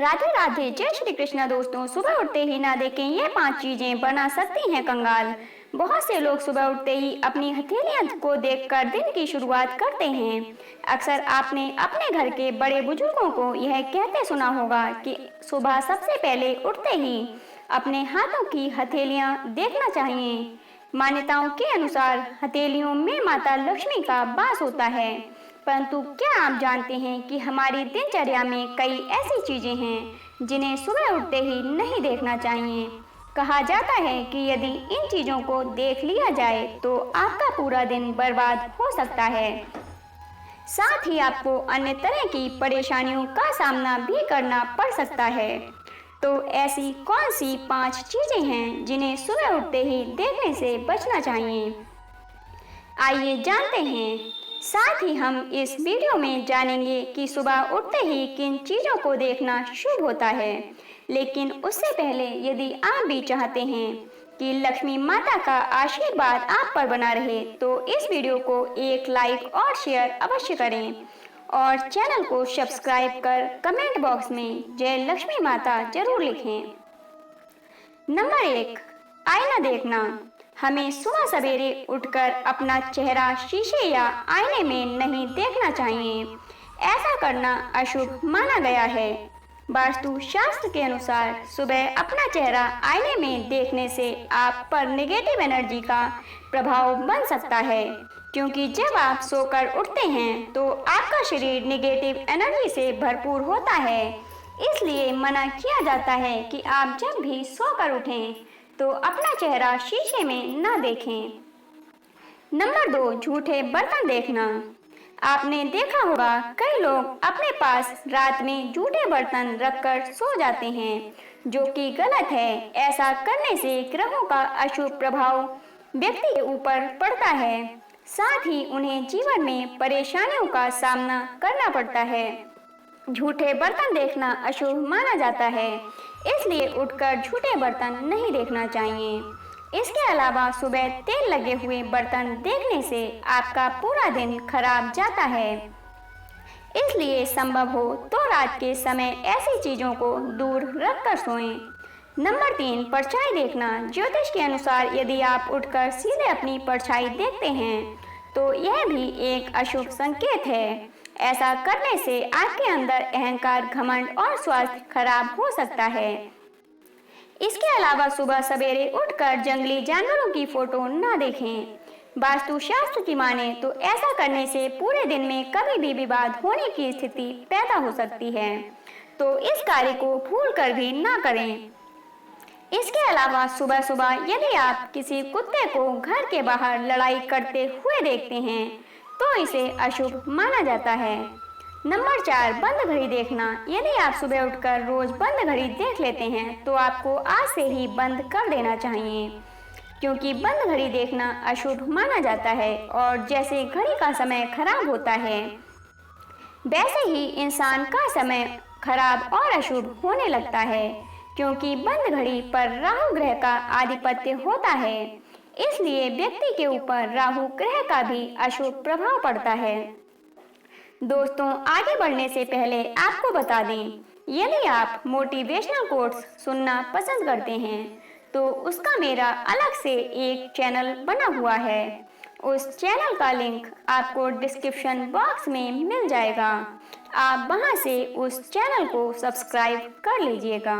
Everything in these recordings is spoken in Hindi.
राधे राधे, जय श्री कृष्णा। दोस्तों, सुबह उठते ही ना देखें ये 5 चीजें बना सकती हैं कंगाल। बहुत से लोग सुबह उठते ही अपनी हथेलियां को देखकर दिन की शुरुआत करते हैं। अक्सर आपने अपने घर के बड़े बुजुर्गों को यह कहते सुना होगा कि सुबह सबसे पहले उठते ही अपने हाथों की हथेलियां देखना चाहिए। मान्यताओं के अनुसार हथेलियों में माता लक्ष्मी का वास होता है। परंतु क्या आप जानते हैं कि हमारी दिनचर्या में कई ऐसी चीजें हैं जिन्हें सुबह उठते ही नहीं देखना चाहिए। कहा जाता है कि यदि इन चीजों को देख लिया जाए तो आपका पूरा दिन बर्बाद हो सकता है। साथ ही आपको अन्य तरह की परेशानियों का सामना भी करना पड़ सकता है। तो ऐसी कौन सी 5 चीजें हैं जिन्हें सुबह उठते ही देखने से बचना चाहिए, आइए जानते हैं। साथ ही हम इस वीडियो में जानेंगे कि सुबह उठते ही किन चीजों को देखना शुभ होता है। लेकिन उससे पहले यदि आप भी चाहते हैं कि लक्ष्मी माता का आशीर्वाद आप पर बना रहे तो इस वीडियो को एक लाइक और शेयर अवश्य करें और चैनल को सब्सक्राइब कर कमेंट बॉक्स में जय लक्ष्मी माता जरूर लिखें। नंबर 1, आईना देखना। हमें सुबह सवेरे उठकर अपना चेहरा शीशे या आईने में नहीं देखना चाहिए। ऐसा करना अशुभ माना गया है। वास्तु शास्त्र के अनुसार सुबह अपना चेहरा आईने में देखने से आप पर नेगेटिव एनर्जी का प्रभाव बन सकता है, क्योंकि जब आप सोकर उठते हैं तो आपका शरीर नेगेटिव एनर्जी से भरपूर होता है। इसलिए मना किया जाता है कि आप जब भी सोकर उठें तो अपना चेहरा शीशे में न देखें। नंबर 2, झूठे बर्तन देखना। आपने देखा होगा कई लोग अपने पास रात में झूठे बर्तन रखकर सो जाते हैं, जो कि गलत है। ऐसा करने से ग्रहों का अशुभ प्रभाव व्यक्ति के ऊपर पड़ता है, साथ ही उन्हें जीवन में परेशानियों का सामना करना पड़ता है। झूठे बर्तन देखना अशुभ माना जाता है, इसलिए उठकर झूठे बर्तन नहीं देखना चाहिए। इसके अलावा सुबह तेल लगे हुए बर्तन देखने से आपका पूरा दिन खराब जाता है। इसलिए संभव हो तो रात के समय ऐसी चीजों को दूर रखकर सोएं। नंबर 3, परछाई देखना। ज्योतिष के अनुसार यदि आप उठकर सीधे अपनी परछाई देखते हैं तो यह भी एक अशुभ संकेत है। ऐसा करने से आपके अंदर अहंकार, घमंड और स्वास्थ्य खराब हो सकता है। इसके अलावा सुबह सवेरे उठकर जंगली जानवरों की फोटो न देखें। वास्तु शास्त्र की माने तो ऐसा करने से पूरे दिन में कभी भी विवाद होने की स्थिति पैदा हो सकती है, तो इस कार्य को भूल कर भी ना करें। इसके अलावा सुबह सुबह यदि आप किसी कुत्ते को घर के बाहर लड़ाई करते हुए देखते हैं तो इसे अशुभ माना जाता है। नंबर 4, बंद घड़ी देखना। यदि आप सुबह उठकर रोज बंद घड़ी देख लेते हैं तो आपको आज से ही बंद कर देना चाहिए, क्योंकि बंद घड़ी देखना अशुभ माना जाता है और जैसे घड़ी का समय खराब होता है वैसे ही इंसान का समय खराब और अशुभ होने लगता है, क्योंकि बंद घड़ी पर राहु ग्रह का आधिपत्य होता है। इसलिए व्यक्ति के ऊपर राहु ग्रह का भी अशुभ प्रभाव पड़ता है। दोस्तों, आगे बढ़ने से पहले आपको बता दें, यदि आप मोटिवेशनल कोट्स सुनना पसंद करते हैं तो उसका मेरा अलग से एक चैनल बना हुआ है। उस चैनल का लिंक आपको डिस्क्रिप्शन बॉक्स में मिल जाएगा। आप वहां से उस चैनल को सब्सक्राइब कर लीजिएगा।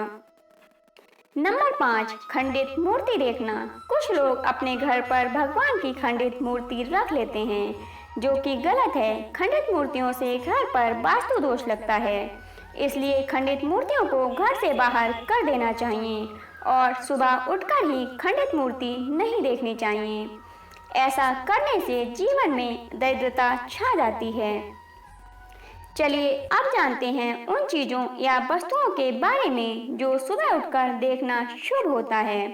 नंबर 5, खंडित मूर्ति देखना। कुछ लोग अपने घर पर भगवान की खंडित मूर्ति रख लेते हैं, जो कि गलत है। खंडित मूर्तियों से घर पर वास्तु दोष लगता है, इसलिए खंडित मूर्तियों को घर से बाहर कर देना चाहिए और सुबह उठकर ही खंडित मूर्ति नहीं देखनी चाहिए। ऐसा करने से जीवन में दरिद्रता छा जाती है। चलिए अब जानते हैं उन चीजों या वस्तुओं के बारे में जो सुबह उठकर देखना शुभ होता है।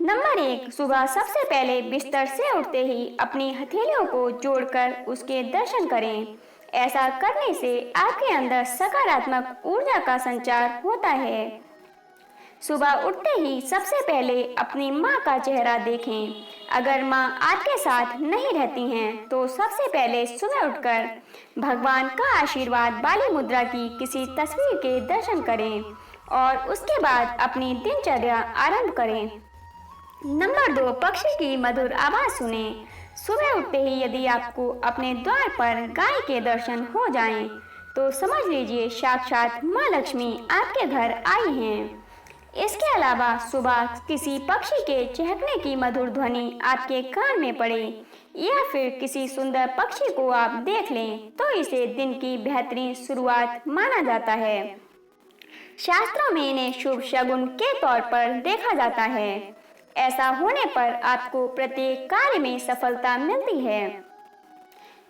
नंबर 1, सुबह सबसे पहले बिस्तर से उठते ही अपनी हथेलियों को जोड़कर उसके दर्शन करें। ऐसा करने से आपके अंदर सकारात्मक ऊर्जा का संचार होता है। सुबह उठते ही सबसे पहले अपनी माँ का चेहरा देखें। अगर माँ आपके साथ नहीं रहती हैं तो सबसे पहले सुबह उठकर भगवान का आशीर्वाद वाली मुद्रा की किसी तस्वीर के दर्शन करें और उसके बाद अपनी दिनचर्या आरंभ करें। नंबर 2, पक्षी की मधुर आवाज सुने। सुबह उठते ही यदि आपको अपने द्वार पर गाय के दर्शन हो जाएं, तो समझ लीजिए साक्षात माँ लक्ष्मी आपके घर आई हैं। इसके अलावा सुबह किसी पक्षी के चहकने की मधुर ध्वनि आपके कान में पड़े या फिर किसी सुंदर पक्षी को आप देख लें तो इसे दिन की बेहतरीन शुरुआत माना जाता है। शास्त्रों में इन्हें शुभ शगुन के तौर पर देखा जाता है। ऐसा होने पर आपको प्रत्येक कार्य में सफलता मिलती है।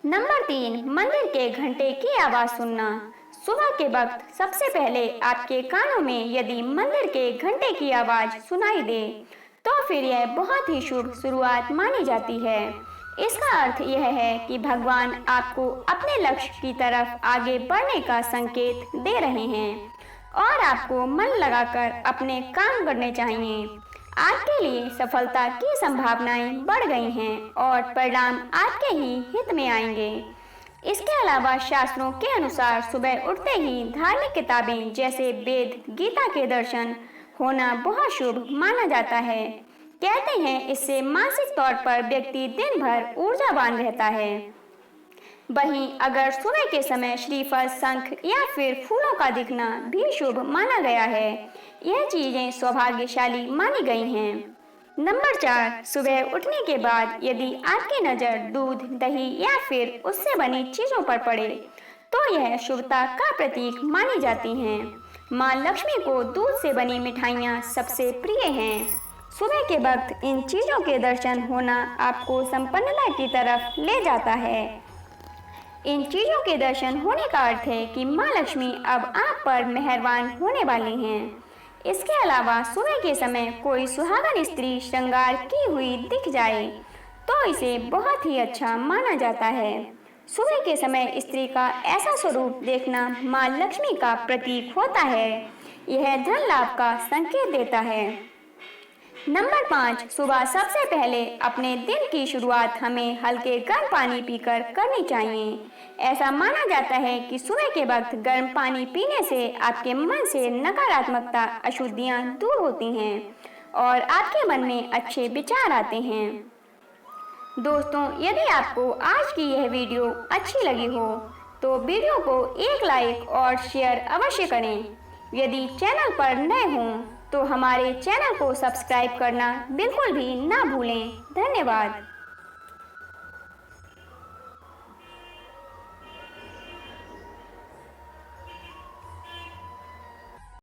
नंबर 3, मंदिर के घंटे की आवाज सुनना। सुबह के वक्त सबसे पहले आपके कानों में यदि मंदिर के घंटे की आवाज सुनाई दे तो फिर यह बहुत ही शुभ शुरुआत मानी जाती है। इसका अर्थ यह है कि भगवान आपको अपने लक्ष्य की तरफ आगे बढ़ने का संकेत दे रहे हैं और आपको मन लगाकर अपने काम करने चाहिए। आपके लिए सफलता की संभावनाएं बढ़ गई हैं और परिणाम आपके ही हित में आएंगे। इसके अलावा शास्त्रों के अनुसार सुबह उठते ही धार्मिक किताबें जैसे वेद, गीता के दर्शन होना बहुत शुभ माना जाता है। कहते हैं इससे मानसिक तौर पर व्यक्ति दिन भर ऊर्जावान रहता है। वहीं अगर सुबह के समय श्रीफल, शंख या फिर फूलों का दिखना भी शुभ माना गया है। यह चीजें सौभाग्यशाली मानी गई हैं। नंबर 4, सुबह उठने के बाद यदि आपकी नजर दूध, दही या फिर उससे बनी चीजों पर पड़े तो यह शुभता का प्रतीक मानी जाती हैं। माँ लक्ष्मी को दूध से बनी मिठाइयाँ सबसे प्रिय हैं। सुबह के वक्त इन चीजों के दर्शन होना आपको संपन्नता की तरफ ले जाता है। इन चीजों के दर्शन होने का अर्थ है कि माँ लक्ष्मी अब आप पर मेहरबान होने वाली हैं। इसके अलावा सुबह के समय कोई सुहागन स्त्री श्रृंगार की हुई दिख जाए तो इसे बहुत ही अच्छा माना जाता है। सुबह के समय स्त्री का ऐसा स्वरूप देखना माँ लक्ष्मी का प्रतीक होता है। यह धन लाभ का संकेत देता है। नंबर 5, सुबह सबसे पहले अपने दिन की शुरुआत हमें हल्के गर्म पानी पीकर करनी चाहिए। ऐसा माना जाता है कि सुबह के वक्त गर्म पानी पीने से आपके मन से नकारात्मकता, अशुद्धियां दूर होती हैं और आपके मन में अच्छे विचार आते हैं। दोस्तों, यदि आपको आज की यह वीडियो अच्छी लगी हो तो वीडियो को एक लाइक और शेयर अवश्य करें। यदि चैनल पर नए हों तो हमारे चैनल को सब्सक्राइब करना बिल्कुल भी ना भूलें। धन्यवाद।